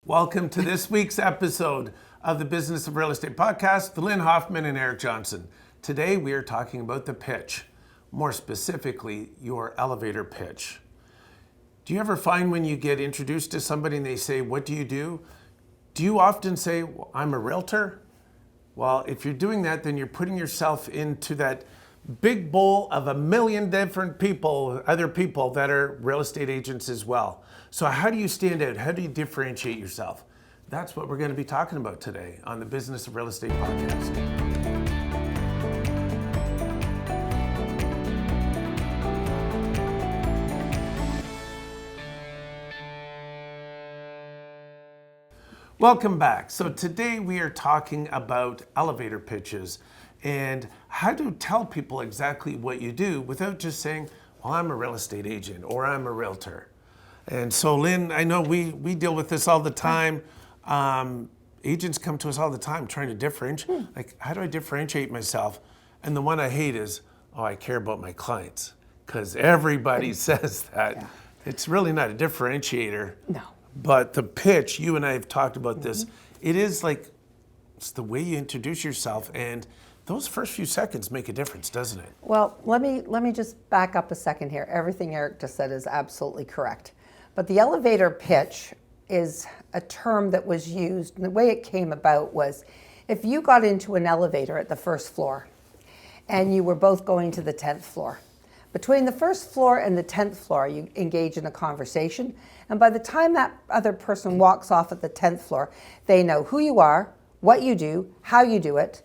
Welcome to this week's episode of the Business of Real Estate podcast, Lynn, Hoffmann, and Eric Johnson. Today we are talking about the pitch, more specifically your elevator pitch. Do you ever find when you get introduced to somebody and they say, "What do you do?" Do you often say, "Well, I'm a realtor"? Well, if you're doing that, then you're putting yourself into that big bowl of a million different people, other people that are real estate agents as well. So how do you stand out? How do you differentiate yourself? That's what we're going to be talking about today on the Business of Real Estate podcast. Welcome back. So today we are talking about elevator pitches and how to tell people exactly what you do without just saying, "Well, I'm a real estate agent" or "I'm a realtor." And so, Lynn, I know we deal with this all the time. Agents come to us all the time trying to differentiate. Like, how do I differentiate myself? And the one I hate is, I care about my clients. Because everybody says that. Yeah. It's really not a differentiator. No. But the pitch, you and I have talked about this, it is like, it's the way you introduce yourself, and those first few seconds make a difference, doesn't it? Well, let me just back up a second here. Everything Eric just said is absolutely correct. But the elevator pitch is a term that was used, and the way it came about was if you got into an elevator at the first floor and you were both going to the 10th floor, between the first floor and the 10th floor, you engage in a conversation, and by the time that other person walks off at the 10th floor, they know who you are, what you do, how you do it,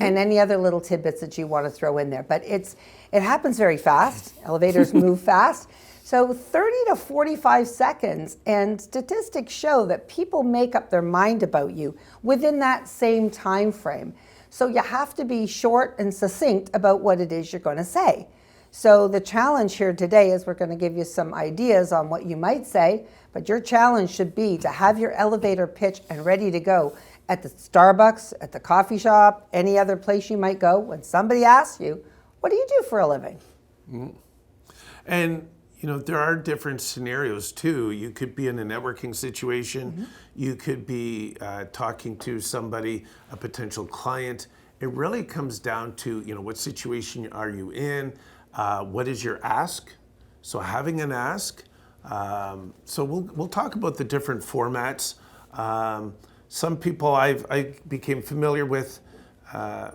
and any other little tidbits that you want to throw in there. But it happens very fast. Elevators move fast. So 30 to 45 seconds, and statistics show that people make up their mind about you within that same time frame. So you have to be short and succinct about what it is you're going to say. So the challenge here today is we're going to give you some ideas on what you might say, but your challenge should be to have your elevator pitch and ready to go at the Starbucks, at the coffee shop, any other place you might go when somebody asks you, "What do you do for a living?" Mm-hmm. And there are different scenarios too. You could be in a networking situation. Mm-hmm. You could be talking to somebody, a potential client. It really comes down to, what situation are you in? What is your ask? So having an ask. So we'll talk about the different formats. Some people I became familiar with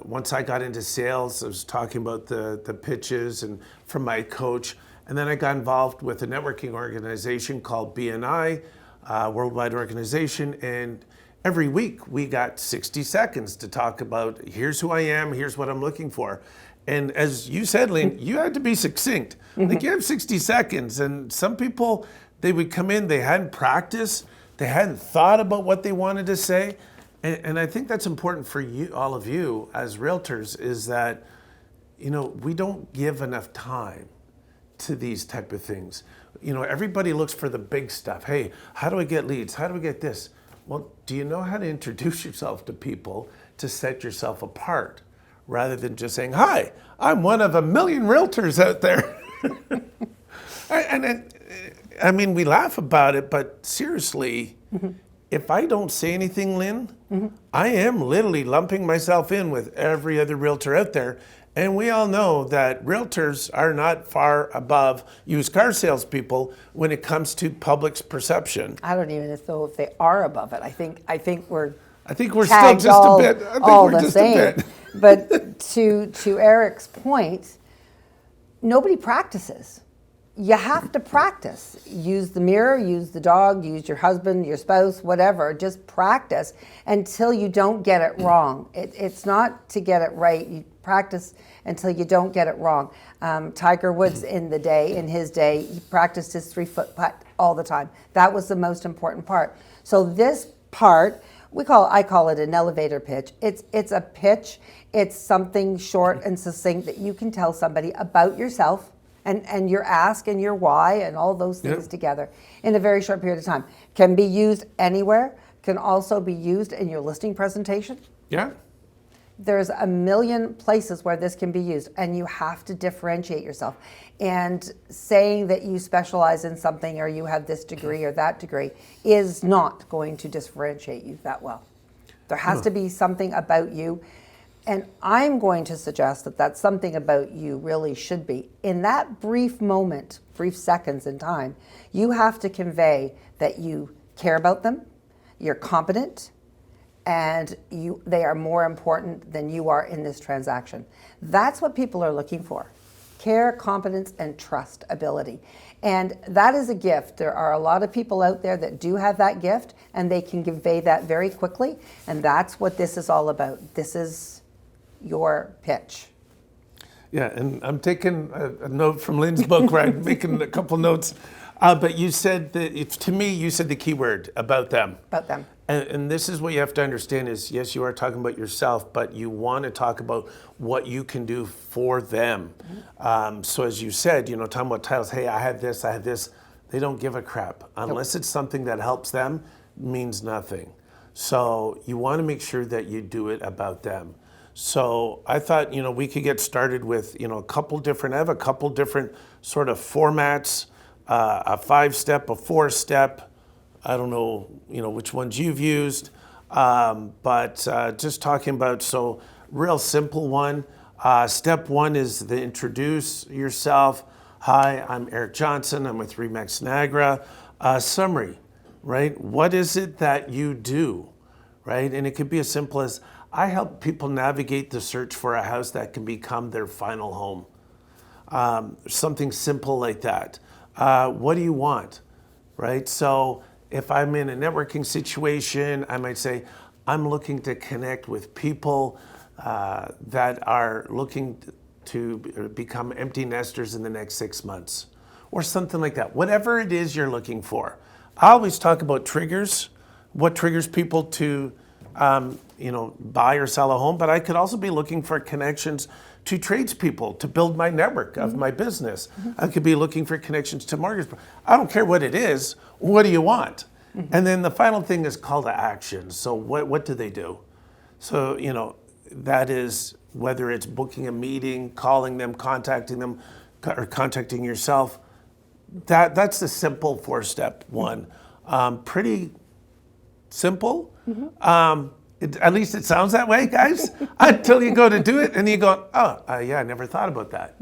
once I got into sales. I was talking about the pitches and from my coach. And then I got involved with a networking organization called BNI, worldwide organization. And every week we got 60 seconds to talk about, here's who I am, here's what I'm looking for. And as you said, Lynn, you had to be succinct. Like you have 60 seconds. And some people, they would come in, they hadn't practiced, they hadn't thought about what they wanted to say. And I think that's important for you, all of you as realtors, is that, we don't give enough time to these type of things. Everybody looks for the big stuff. Hey, how do I get leads? How do I get this? Well, do you know how to introduce yourself to people to set yourself apart rather than just saying, "Hi, I'm one of a million realtors out there." And we laugh about it, but seriously, if I don't say anything, Lynn, I am literally lumping myself in with every other realtor out there. And we all know that realtors are not far above used car salespeople when it comes to public's perception. I don't even know if they are above it. I think we're still just a bit. I think all we're the just same. a bit. But to Eric's point, nobody practices. You have to practice. Use the mirror, use the dog, use your husband, your spouse, whatever. Just practice until you don't get it wrong. It's not to get it right. You practice until you don't get it wrong. Tiger Woods in his day, he practiced his 3-foot putt all the time. That was the most important part. So this part, I call it an elevator pitch. It's a pitch. It's something short and succinct that you can tell somebody about yourself and your ask and your why and all those things together in a very short period of time. Can be used anywhere. Can also be used in your listing presentation. Yeah. there's a million places where this can be used, and you have to differentiate yourself. And saying that you specialize in something or you have this degree or that degree is not going to differentiate you that well. There has to be something about you. And I'm going to suggest that that something about you really should be, in that brief moment, brief seconds in time, you have to convey that you care about them, you're competent, and they are more important than you are in this transaction. That's what people are looking for. Care, competence, and trust ability. And that is a gift. There are a lot of people out there that do have that gift, and they can convey that very quickly. And that's what this is all about. This is your pitch. Yeah, and I'm taking a note from Lynn's book, right? Making a couple notes. But you said that, to me, you said the key word, about them. About them. And this is what you have to understand is, yes, you are talking about yourself, but you want to talk about what you can do for them. So as you said, talking about titles, hey, I had this, they don't give a crap. Unless it's something that helps them, means nothing. So you want to make sure that you do it about them. So I thought, we could get started with, I have a couple different sort of formats, a 5-step, a 4-step. I don't know, which ones you've used, but just talking about, so real simple one. Step 1 is the introduce yourself. Hi, I'm Eric Johnson. I'm with Remax Niagara. Summary, right? What is it that you do, right? And it could be as simple as, I help people navigate the search for a house that can become their final home. Something simple like that. What do you want, right? So if I'm in a networking situation, I might say, I'm looking to connect with people that are looking to become empty nesters in the next 6 months, or something like that. Whatever it is you're looking for. I always talk about triggers, what triggers people to buy or sell a home, but I could also be looking for connections to tradespeople to build my network of my business. I could be looking for connections to mortgage. I don't care what it is. What do you want? And then the final thing is call to action. So what do they do? So, that is whether it's booking a meeting, calling them, contacting them, or contacting yourself. That's the simple 4-step one. Pretty simple. At least it sounds that way, guys, until you go to do it and you go, yeah, I never thought about that.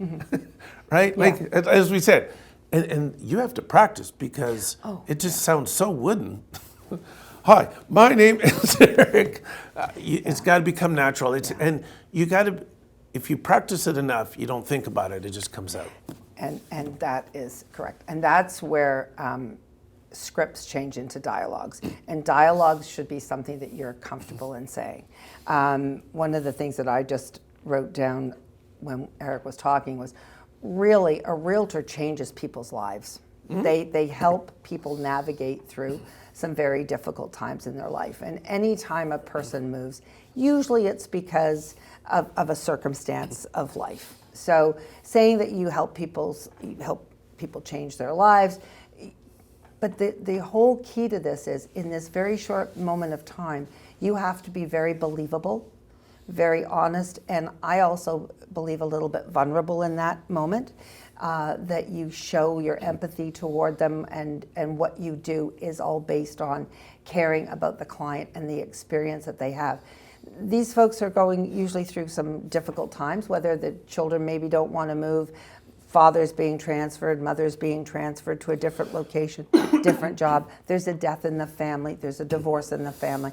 Right? Yeah. Like, as we said, and you have to practice because it just sounds so wooden. Hi, my name is Eric. It's got to become natural. And you got to, if you practice it enough, you don't think about it. It just comes out. And that is correct. And that's where scripts change into dialogues. And dialogues should be something that you're comfortable in saying. One of the things that I just wrote down when Eric was talking was, really, a realtor changes people's lives. They help people navigate through some very difficult times in their life. And any time a person moves, usually it's because of a circumstance of life. So saying that you help people change their lives, but the whole key to this is, in this very short moment of time, you have to be very believable, very honest, and I also believe a little bit vulnerable in that moment, that you show your empathy toward them, and what you do is all based on caring about the client and the experience that they have. These folks are going usually through some difficult times, whether the children maybe don't want to move, father's being transferred, mother's being transferred to a different location, different job. There's a death in the family. There's a divorce in the family.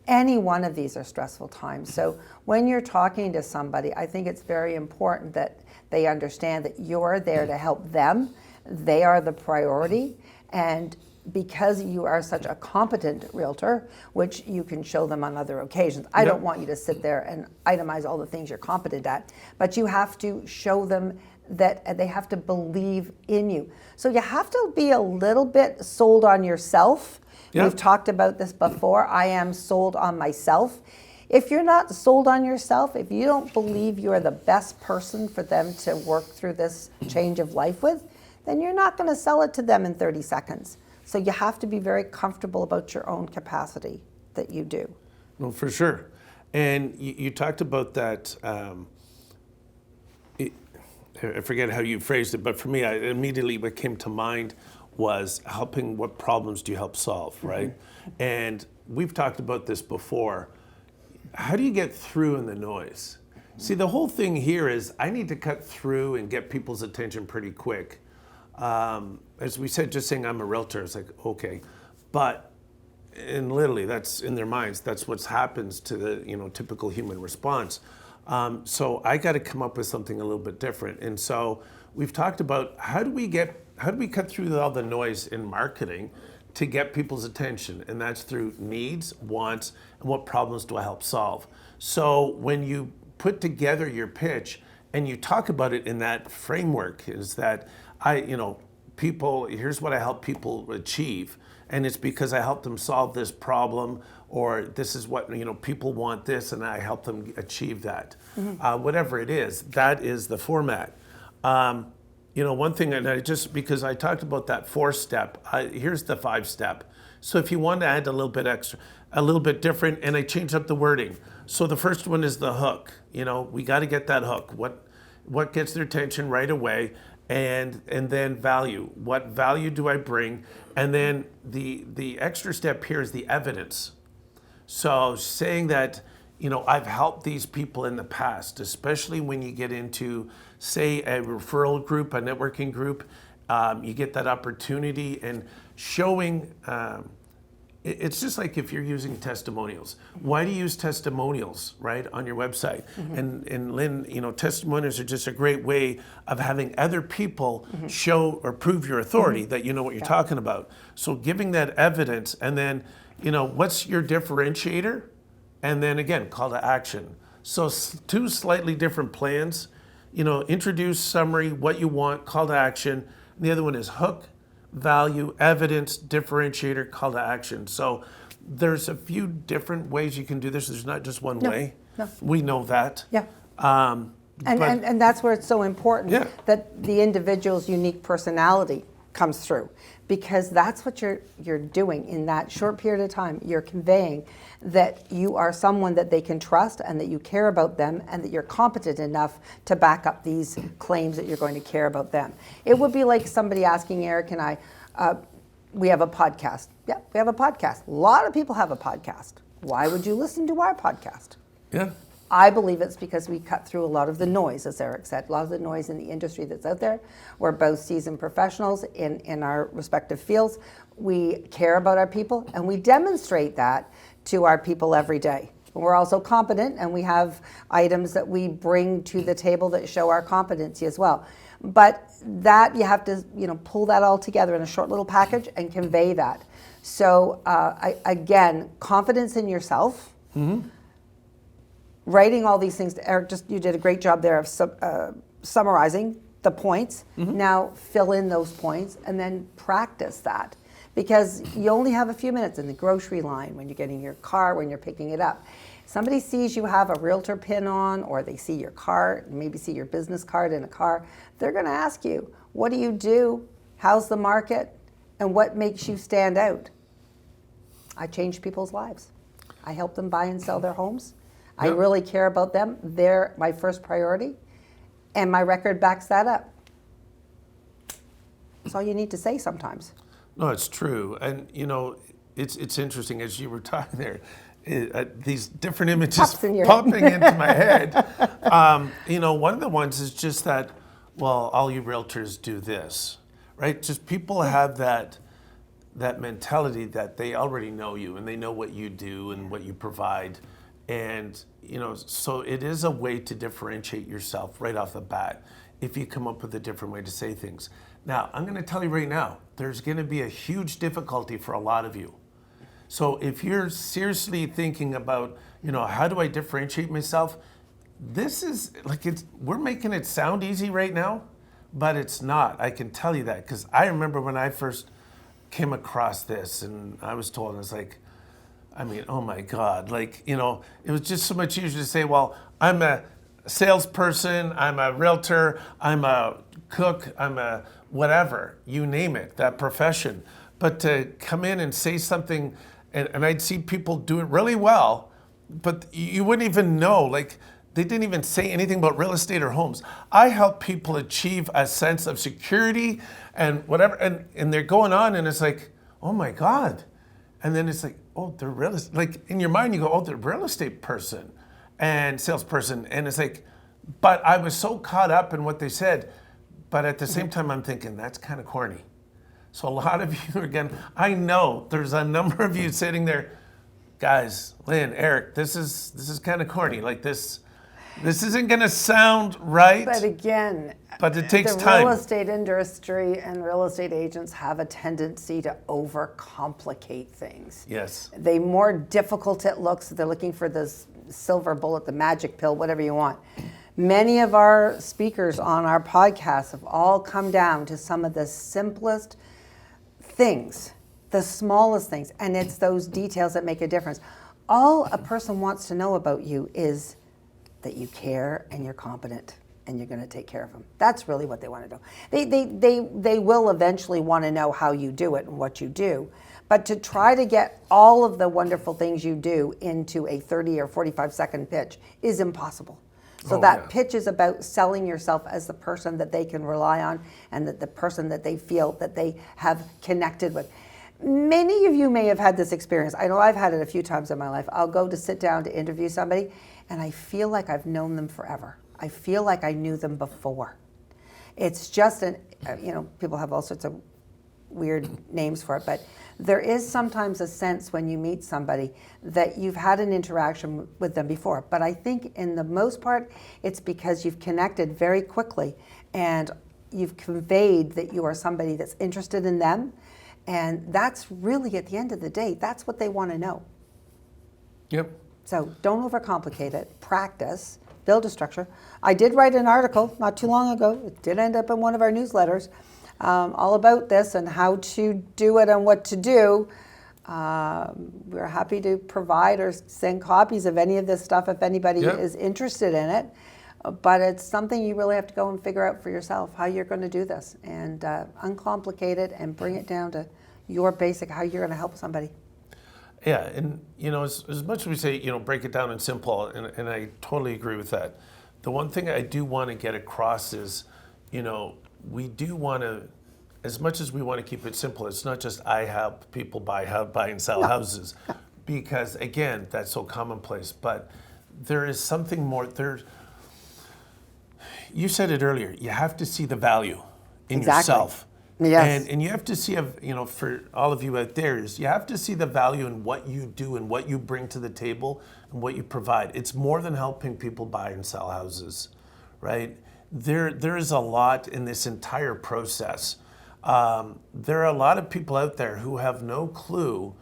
Any one of these are stressful times. So when you're talking to somebody, I think it's very important that they understand that you're there to help them. They are the priority. And because you are such a competent realtor, which you can show them on other occasions, I don't want you to sit there and itemize all the things you're competent at, but you have to show them that they have to believe in you. So you have to be a little bit sold on yourself. Yep. We've talked about this before. I am sold on myself. If you're not sold on yourself, if you don't believe you're the best person for them to work through this change of life with, then you're not going to sell it to them in 30 seconds. So you have to be very comfortable about your own capacity that you do. No, for sure. And you talked about that. I forget how you phrased it, but for me, immediately what came to mind was helping. What problems do you help solve, right? And we've talked about this before. How do you get through in the noise? See, the whole thing here is I need to cut through and get people's attention pretty quick. As we said, just saying I'm a realtor, it's like, okay. But, and literally that's in their minds, that's what happens to the typical human response. So I got to come up with something a little bit different. And so we've talked about how do we cut through all the noise in marketing to get people's attention, and that's through needs, wants, and what problems do I help solve. So when you put together your pitch and you talk about it in that framework, is that here's what I help people achieve, and it's because I help them solve this problem, or this is what people want this, and I help them achieve that. Whatever it is, that is the format. One thing, and because I talked about that 4-step, here's the 5-step. So if you want to add a little bit extra, a little bit different, and I changed up the wording. So the first one is the hook. We got to get that hook. What gets their attention right away, and then value. What value do I bring? And then the extra step here is the evidence. So saying that, I've helped these people in the past, especially when you get into, say, a referral group, a networking group, you get that opportunity and showing, it's just like if you're using testimonials. Why do you use testimonials, right, on your website? And Lynn, testimonials are just a great way of having other people show or prove your authority that you know what you're talking about. So giving that evidence, and then, what's your differentiator? And then again, call to action. So 2 slightly different plans, introduce, summary, what you want, call to action. And the other one is hook, value, evidence, differentiator, call to action. So there's a few different ways you can do this. There's not just one way. No. We know that. Yeah. And that's where it's so important that the individual's unique personality comes through, because that's what you're doing in that short period of time. You're conveying that you are someone that they can trust, and that you care about them, and that you're competent enough to back up these claims that you're going to care about them. It would be like somebody asking Eric and I, we have a podcast. Yeah, we have a podcast. A lot of people have a podcast. Why would you listen to our podcast? Yeah. I believe it's because we cut through a lot of the noise, as Eric said, a lot of the noise in the industry that's out there. We're both seasoned professionals in our respective fields. We care about our people, and we demonstrate that to our people every day. We're also competent, and we have items that we bring to the table that show our competency as well. But that you have to, pull that all together in a short little package and convey that. So again, confidence in yourself. Writing all these things. Eric, you did a great job there of summarizing the points. Now fill in those points and then practice that, because you only have a few minutes in the grocery line, when you're getting your car, when you're picking it up. Somebody sees you have a realtor pin on, or they see your car, maybe see your business card in a car. They're going to ask you, what do you do? How's the market? And what makes you stand out? I change people's lives. I help them buy and sell their homes. I really care about them. They're my first priority, and my record backs that up. That's all you need to say sometimes. No, it's true. And, it's interesting, as you were talking there, these different images popping into my head. One of the ones is just that, well, all you realtors do this, right? Just people have that mentality that they already know you, and they know what you do and what you provide. And, so it is a way to differentiate yourself right off the bat if you come up with a different way to say things. Now, I'm going to tell you right now, there's going to be a huge difficulty for a lot of you. So if you're seriously thinking about, how do I differentiate myself? This is we're making it sound easy right now, but it's not. I can tell you that, because I remember when I first came across this and I was told, I was like, oh my God, it was just so much easier to say, well, I'm a salesperson, I'm a realtor, I'm a cook, I'm a whatever, you name it, that profession. But to come in and say something, and I'd see people do it really well, but you wouldn't even know. Like, they didn't even say anything about real estate or homes. I help people achieve a sense of security and whatever, and they're going on, and it's like, oh my God. And then it's like, oh, they're real estate. Like, in your mind, you go, oh, they're a real estate person and salesperson. And it's like, but I was so caught up in what they said. But at the same time, I'm thinking, that's kind of corny. So a lot of you, again, I know there's a number of you sitting there, guys, Lynn, Eric, this is kind of corny. Like, this isn't going to sound right. But again, but it takes the time. real estate industry and real estate agents have a tendency to overcomplicate things. Yes. The more difficult it looks, they're looking for this silver bullet, the magic pill, whatever you want. Many of our speakers on our podcast have all come down to some of the simplest things, the smallest things, and it's those details that make a difference. All a person wants to know about you is that you care and you're competent and you're going to take care of them. That's really what they want to know. They will eventually want to know how you do it and what you do, but to try to get all of the wonderful things you do into a 30 or 45-second pitch is impossible. So pitch is about selling yourself as the person that they can rely on and that the person that they feel that they have connected with. Many of you may have had this experience. I know I've had it a few times in my life. I'll go to sit down to interview somebody and I feel like I've known them forever. I feel like I knew them before. It's just people have all sorts of weird names for it, but there is sometimes a sense when you meet somebody that you've had an interaction with them before. But I think in the most part, it's because you've connected very quickly and you've conveyed that you are somebody that's interested in them. And that's really, at the end of the day, that's what they want to know. Yep. So don't overcomplicate it. Practice. Build a structure. I did write an article not too long ago. It did end up in one of our newsletters. All about this and how to do it and what to do. We're happy to provide or send copies of any of this stuff if anybody is interested in it. But it's something you really have to go and figure out for yourself how you're going to do this and uncomplicate it and bring it down to your basic how you're going to help somebody. Yeah, and as much as we say, break it down in simple, and I totally agree with that. The one thing I do want to get across is, we do want to, as much as we want to keep it simple, it's not just I help people buy and sell houses, because again, that's so commonplace. But there is something more. You said it earlier. You have to see the value in yourself. Yes. And you have to see, for all of you out there, you have to see the value in what you do and what you bring to the table and what you provide. It's more than helping people buy and sell houses, right? There is a lot in this entire process. There are a lot of people out there who have no clue.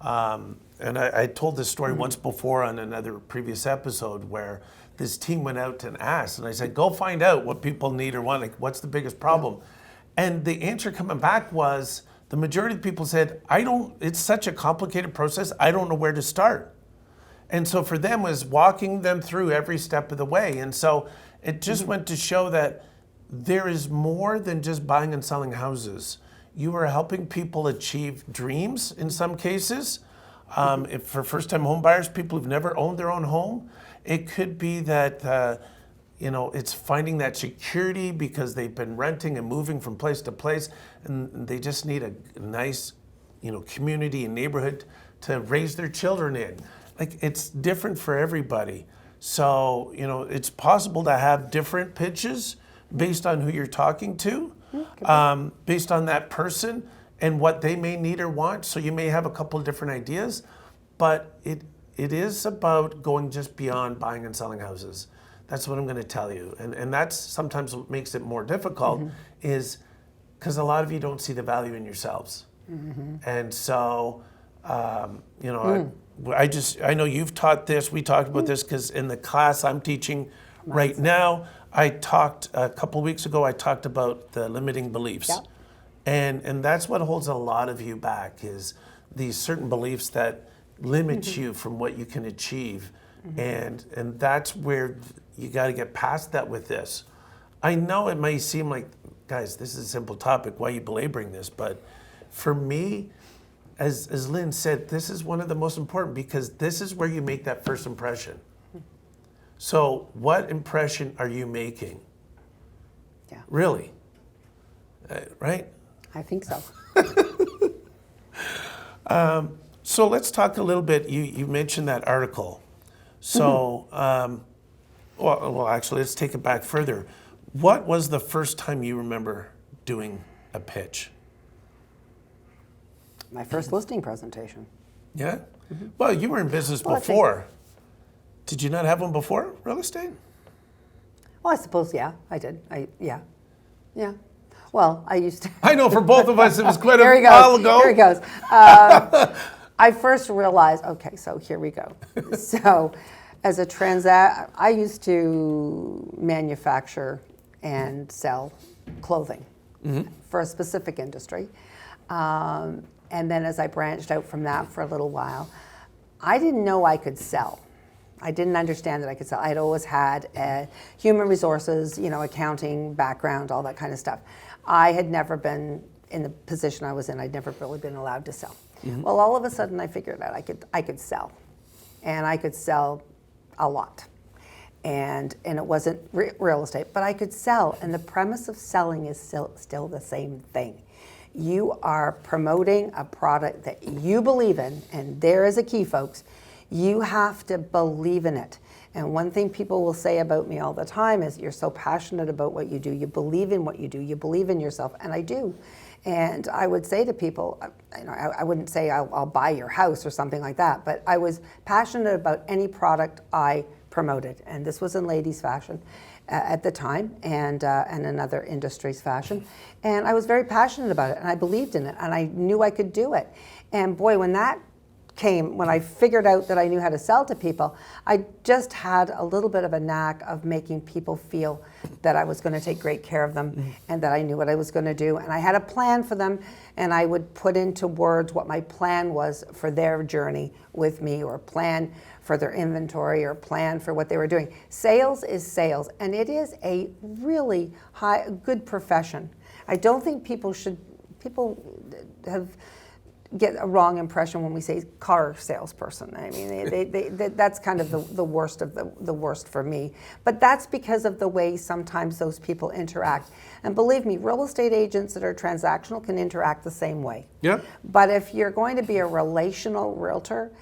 And I told this story once before on another previous episode where this team went out and asked, and I said, go find out what people need or want, like what's the biggest problem? And the answer coming back was, the majority of people said, it's such a complicated process, I don't know where to start. And so for them was walking them through every step of the way. And so it just went to show that there is more than just buying and selling houses. You are helping people achieve dreams in some cases. If for first-time home buyers, people who've never owned their own home, it could be that it's finding that security because they've been renting and moving from place to place, and they just need a nice, community and neighborhood to raise their children in. Like, it's different for everybody. So, it's possible to have different pitches based on who you're talking to, based on that person and what they may need or want. So you may have a couple of different ideas, but it is about going just beyond buying and selling houses. That's what I'm going to tell you. And that's sometimes what makes it more difficult is because a lot of you don't see the value in yourselves. And so, I know you've taught this. We talked about this because in the class I'm teaching right now, I talked a couple weeks ago, I talked about the limiting beliefs. And that's what holds a lot of you back is these certain beliefs that limit you from what you can achieve. And that's where you got to get past that with this. I know it may seem like, guys, this is a simple topic. Why are you belaboring this? But for me, as Lynn said, this is one of the most important because this is where you make that first impression. So what impression are you making? Yeah. Really? Right? I think so. So let's talk a little bit. You mentioned that article. So, well, actually, let's take it back further. What was the first time you remember doing a pitch? My first listing presentation. Yeah? Well, you were in business Well, I think- before. Did you not have one before real estate? Well, I suppose, yeah, I did. Yeah. Well, I used to. I know for both of us, it was quite a Here he while goes. ago. Here he goes. I first realized, okay, so here we go. So as a I used to manufacture and sell clothing for a specific industry. And then as I branched out from that for a little while, I didn't know I could sell. I didn't understand that I could sell. I'd always had a human resources, accounting background, all that kind of stuff. I had never been in the position I was in. I'd never really been allowed to sell. Well, all of a sudden I figured out I could sell, and I could sell a lot. And it wasn't real estate, but I could sell. And the premise of selling is still the same thing. You are promoting a product that you believe in, and there is a key, folks. You have to believe in it. And one thing people will say about me all the time is, you're so passionate about what you do. You believe in what you do. You believe in yourself. And I do. And I would say to people, I wouldn't say I'll buy your house or something like that, but I was passionate about any product I promoted. And this was in ladies' fashion at the time, and in other industries' fashion. And I was very passionate about it, and I believed in it, and I knew I could do it. And boy, when I figured out that I knew how to sell to people, I just had a little bit of a knack of making people feel that I was going to take great care of them and that I knew what I was going to do. And I had a plan for them, and I would put into words what my plan was for their journey with me, or plan for their inventory, or plan for what they were doing. Sales is sales, and it is a really good profession. I don't think people get a wrong impression when we say car salesperson. I mean, that's kind of the worst of the worst for me. But that's because of the way sometimes those people interact. And believe me, real estate agents that are transactional can interact the same way. Yeah. But if you're going to be a relational realtor,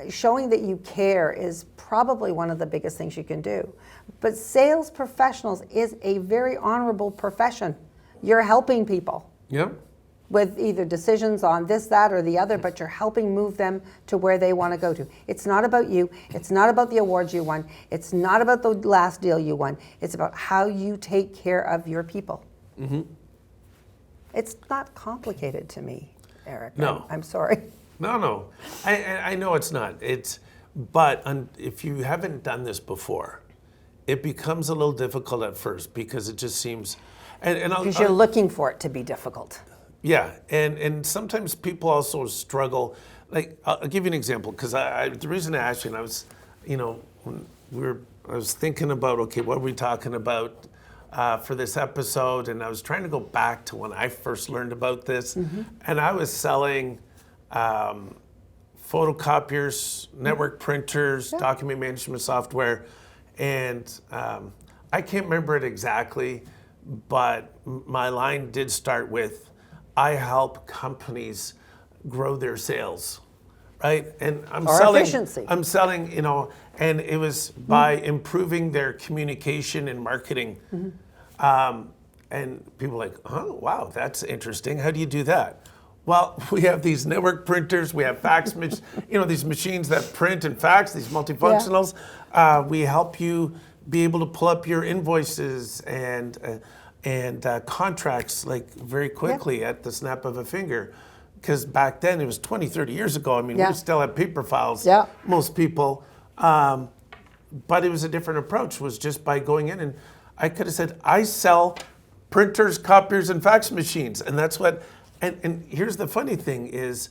showing that you care is probably one of the biggest things you can do. But sales professionals is a very honorable profession. You're helping people. Yep. With either decisions on this, that, or the other, but you're helping move them to where they want to go to. It's not about you. It's not about the awards you won. It's not about the last deal you won. It's about how you take care of your people. It's not complicated to me, Eric. No. I'm sorry. No. I know it's not. But if you haven't done this before, it becomes a little difficult at first because it just seems... Because you're looking for it to be difficult. Yeah, and sometimes people also struggle. Like, I'll give you an example, because the reason I asked you, and I was, I was thinking about, okay, what are we talking about for this episode? And I was trying to go back to when I first learned about this, and I was selling photocopiers, network printers, document management software, and I can't remember it exactly, but my line did start with, I help companies grow their sales, right? And efficiency. I'm selling, and it was by improving their communication and marketing. And people are like, oh, wow, that's interesting. How do you do that? Well, we have these network printers, we have fax, these machines that print and fax, these multifunctionals. We help you be able to pull up your invoices and contracts like very quickly at the snap of a finger. Because back then, it was 20, 30 years ago. I mean, we still had paper files, most people. But it was a different approach, was just by going in. And I could have said, I sell printers, copiers, and fax machines. And that's what, and here's the funny thing is,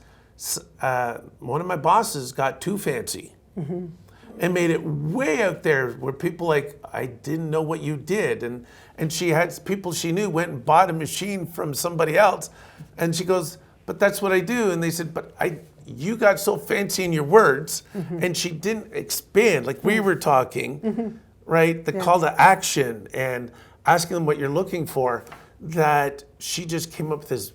one of my bosses got too fancy. And made it way out there where people like, I didn't know what you did. And she had people she knew went and bought a machine from somebody else. And she goes, but that's what I do. And they said, but you got so fancy in your words, and she didn't expand like we were talking, right? The call to action and asking them what you're looking for, that she just came up with this,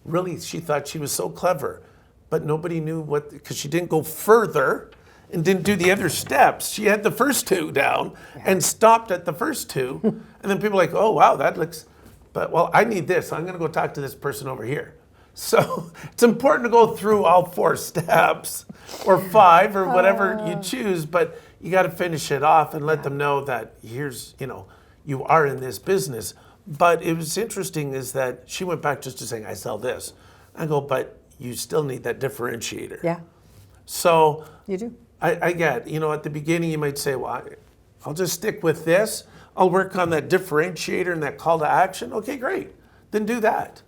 really, she thought she was so clever, but nobody knew what, because she didn't go further and didn't do the other steps. She had the first two down and stopped at the first two. And then people are like, oh, wow, that looks, but well, I need this. I'm going to go talk to this person over here. So it's important to go through all 4 steps or 5 or whatever you choose, but you got to finish it off and let them know that here's, you are in this business. But it was interesting is that she went back just to saying, I sell this. I go, but you still need that differentiator. Yeah. So You do. I get, at the beginning you might say, well, I'll just stick with this. I'll work on that differentiator and that call to action. Okay, great. Then do that.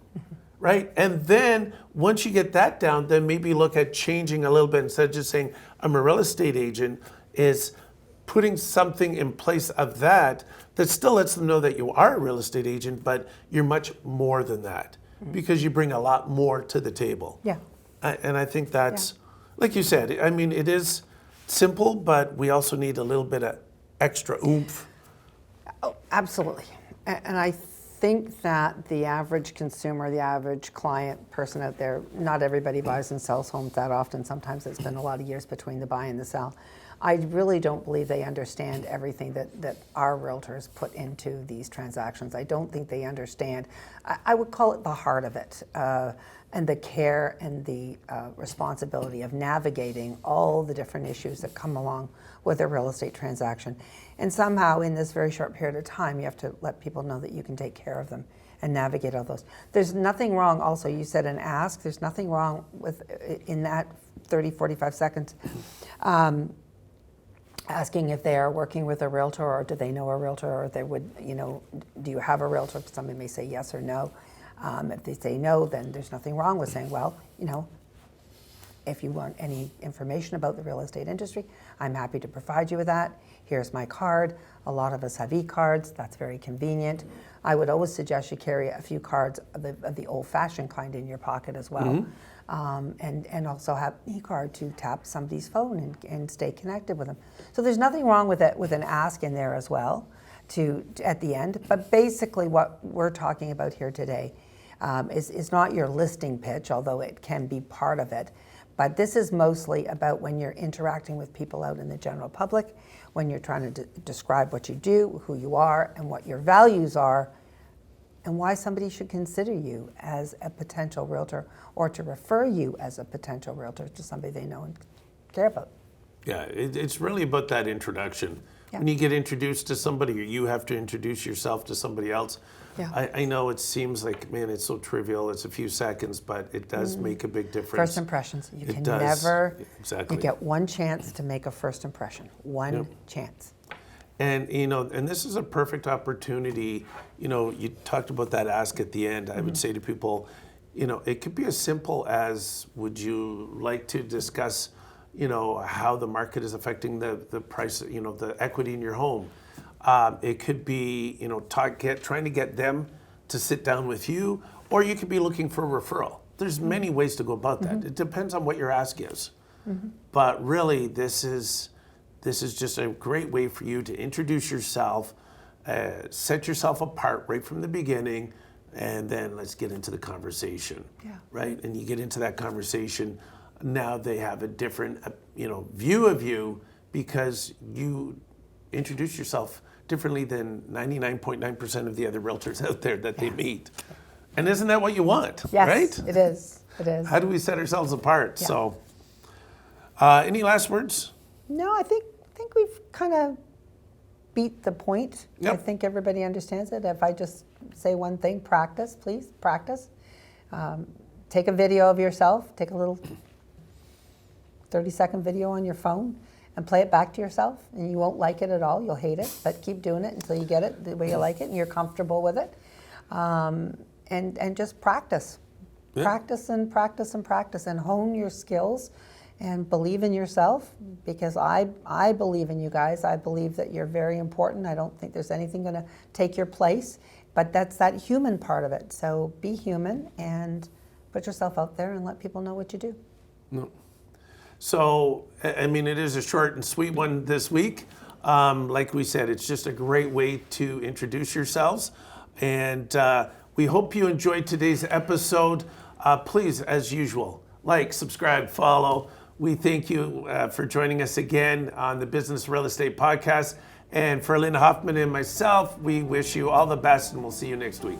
Right? And then once you get that down, then maybe look at changing a little bit instead of just saying, I'm a real estate agent, is putting something in place of that still lets them know that you are a real estate agent, but you're much more than that because you bring a lot more to the table. Yeah. And I think that's, like you said, I mean, it is simple, but we also need a little bit of extra oomph. Oh, absolutely. And I think that the average consumer, the average client, person out there, not everybody buys and sells homes that often. Sometimes it's been a lot of years between the buy and the sell. I really don't believe they understand everything that our realtors put into these transactions. I don't think they understand. I would call it the heart of it, and the care and the responsibility of navigating all the different issues that come along with a real estate transaction. And somehow in this very short period of time, you have to let people know that you can take care of them and navigate all those. There's nothing wrong also, you said an ask, there's nothing wrong with, in that 30, 45 seconds, asking if they are working with a realtor or do they know a realtor or they would, do you have a realtor? Somebody may say yes or no. If they say no, then there's nothing wrong with saying, well, if you want any information about the real estate industry, I'm happy to provide you with that. Here's my card. A lot of us have e-cards. That's very convenient. I would always suggest you carry a few cards of the old-fashioned kind in your pocket as well. And also have an e-card to tap somebody's phone and stay connected with them. So there's nothing wrong with it, with an ask in there as well at the end. But basically what we're talking about here today is not your listing pitch, although it can be part of it. But this is mostly about when you're interacting with people out in the general public, when you're trying to describe what you do, who you are, and what your values are, and why somebody should consider you as a potential realtor or to refer you as a potential realtor to somebody they know and care about. Yeah, it's really about that introduction. Yeah. When you get introduced to somebody or you have to introduce yourself to somebody else, I know it seems like, man, it's so trivial, it's a few seconds, but it does make a big difference. First impressions. You can does. never, Exactly. you get one chance to make a first impression. One chance. And, and this is a perfect opportunity. You talked about that ask at the end. I would say to people, it could be as simple as, would you like to discuss, how the market is affecting the price, the equity in your home? It could be, trying to get them to sit down with you, or you could be looking for a referral. There's many ways to go about that. It depends on what your ask is. But really, this is just a great way for you to introduce yourself, set yourself apart right from the beginning, and then let's get into the conversation. Right? And you get into that conversation, now they have a different, view of you because you introduce yourself differently than 99.9% of the other realtors out there that they meet. And isn't that what you want? Yes, right? It is. It is. How do we set ourselves apart? Yeah. So, any last words? No, I think we've kind of beat the point. Yep. I think everybody understands it. If I just say one thing, practice, please, practice. Take a video of yourself. Take a little 30-second video on your phone and play it back to yourself. And you won't like it at all. You'll hate it, but keep doing it until you get it the way you like it and you're comfortable with it. And just practice. Yeah. Practice and practice and practice and hone your skills and believe in yourself, because I believe in you guys. I believe that you're very important. I don't think there's anything going to take your place, but that's that human part of it. So be human and put yourself out there and let people know what you do. No. So, I mean, it is a short and sweet one this week. Like we said, it's just a great way to introduce yourselves. And we hope you enjoyed today's episode. Please, as usual, like, subscribe, follow. We thank you for joining us again on the Business Real Estate Podcast. And for Lynn Hoffmann and myself, we wish you all the best, and we'll see you next week.